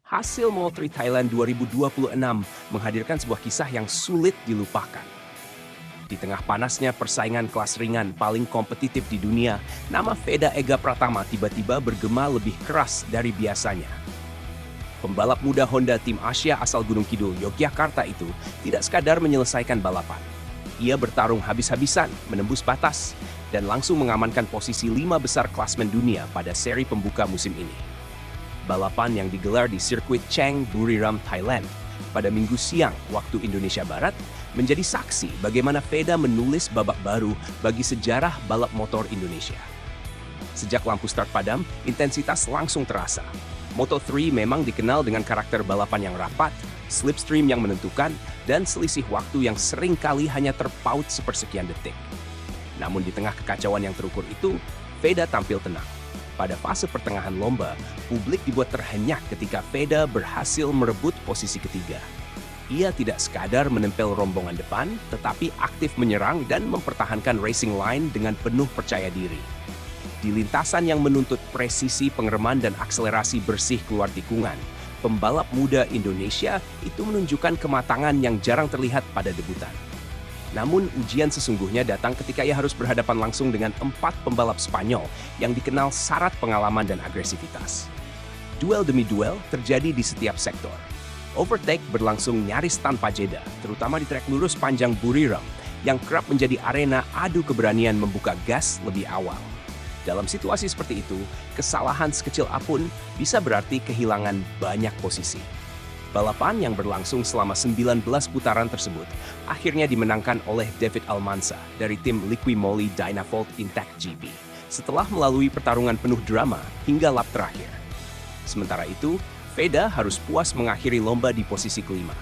Hasil Moto3 Thailand 2026 menghadirkan sebuah kisah yang sulit dilupakan. Di tengah panasnya persaingan kelas ringan paling kompetitif di dunia, nama Veda Ega Pratama tiba-tiba bergema lebih keras dari biasanya. Pembalap muda Honda Tim Asia asal Gunung Kidul, Yogyakarta itu tidak sekadar menyelesaikan balapan. Ia bertarung habis-habisan, menembus batas, dan langsung mengamankan posisi 5 besar klasmen dunia pada seri pembuka musim ini. Balapan yang digelar di sirkuit Chang Buriram, Thailand, pada Minggu siang waktu Indonesia Barat, menjadi saksi bagaimana Veda menulis babak baru bagi sejarah balap motor Indonesia. Sejak lampu start padam, intensitas langsung terasa. Moto3 memang dikenal dengan karakter balapan yang rapat, slipstream yang menentukan, dan selisih waktu yang sering kali hanya terpaut sepersekian detik. Namun di tengah kekacauan yang terukur itu, Veda tampil tenang. Pada fase pertengahan lomba, publik dibuat terhenyak ketika Veda berhasil merebut posisi ketiga. Ia tidak sekadar menempel rombongan depan, tetapi aktif menyerang dan mempertahankan racing line dengan penuh percaya diri. Di lintasan yang menuntut presisi pengereman dan akselerasi bersih keluar tikungan, pembalap muda Indonesia itu menunjukkan kematangan yang jarang terlihat pada debutan. Namun ujian sesungguhnya datang ketika ia harus berhadapan langsung dengan 4 pembalap Spanyol yang dikenal syarat pengalaman dan agresivitas. Duel demi duel terjadi di setiap sektor. Overtake berlangsung nyaris tanpa jeda, terutama di trek lurus panjang Buriram yang kerap menjadi arena adu keberanian membuka gas lebih awal. Dalam situasi seperti itu, kesalahan sekecil apapun bisa berarti kehilangan banyak posisi. Balapan yang berlangsung selama 19 putaran tersebut akhirnya dimenangkan oleh David Almanza dari tim Liqui Moly Dynavolt Intact GP setelah melalui pertarungan penuh drama hingga lap terakhir. Sementara itu, Veda harus puas mengakhiri lomba di posisi kelima.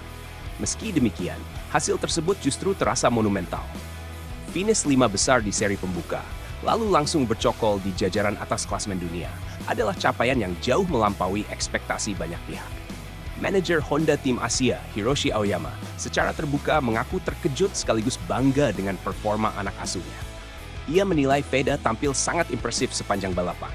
Meski demikian, hasil tersebut justru terasa monumental. Finish 5 besar di seri pembuka, lalu langsung bercokol di jajaran atas klasmen dunia, adalah capaian yang jauh melampaui ekspektasi banyak pihak. Manajer Honda Tim Asia, Hiroshi Aoyama, secara terbuka mengaku terkejut sekaligus bangga dengan performa anak asuhnya. Ia menilai Veda tampil sangat impresif sepanjang balapan.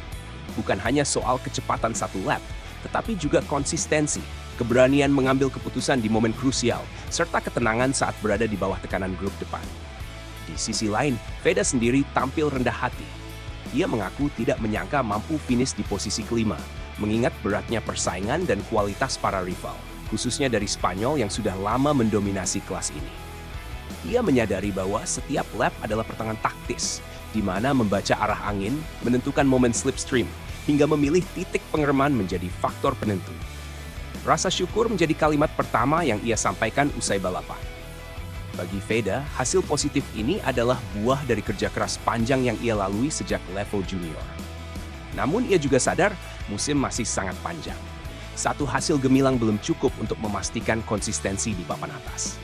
Bukan hanya soal kecepatan satu lap, tetapi juga konsistensi, keberanian mengambil keputusan di momen krusial, serta ketenangan saat berada di bawah tekanan grup depan. Di sisi lain, Veda sendiri tampil rendah hati. Ia mengaku tidak menyangka mampu finish di posisi kelima, mengingat beratnya persaingan dan kualitas para rival, khususnya dari Spanyol yang sudah lama mendominasi kelas ini. Ia menyadari bahwa setiap lap adalah pertengahan taktis, di mana membaca arah angin, menentukan momen slipstream, hingga memilih titik pengereman menjadi faktor penentu. Rasa syukur menjadi kalimat pertama yang ia sampaikan usai balapan. Bagi Veda, hasil positif ini adalah buah dari kerja keras panjang yang ia lalui sejak level junior. Namun ia juga sadar musim masih sangat panjang. Satu hasil gemilang belum cukup untuk memastikan konsistensi di papan atas.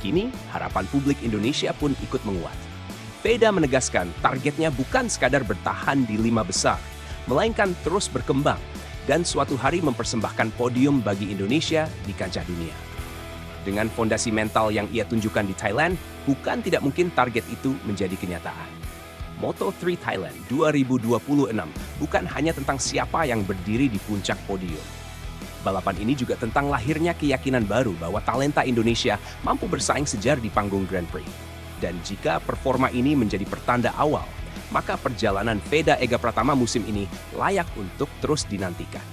Kini, harapan publik Indonesia pun ikut menguat. Veda menegaskan targetnya bukan sekadar bertahan di 5 besar, melainkan terus berkembang dan suatu hari mempersembahkan podium bagi Indonesia di kancah dunia. Dengan fondasi mental yang ia tunjukkan di Thailand, bukan tidak mungkin target itu menjadi kenyataan. Moto3 Thailand 2026 bukan hanya tentang siapa yang berdiri di puncak podium. Balapan ini juga tentang lahirnya keyakinan baru bahwa talenta Indonesia mampu bersaing sejar di panggung Grand Prix. Dan jika performa ini menjadi pertanda awal, maka perjalanan Veda Ega Pratama musim ini layak untuk terus dinantikan.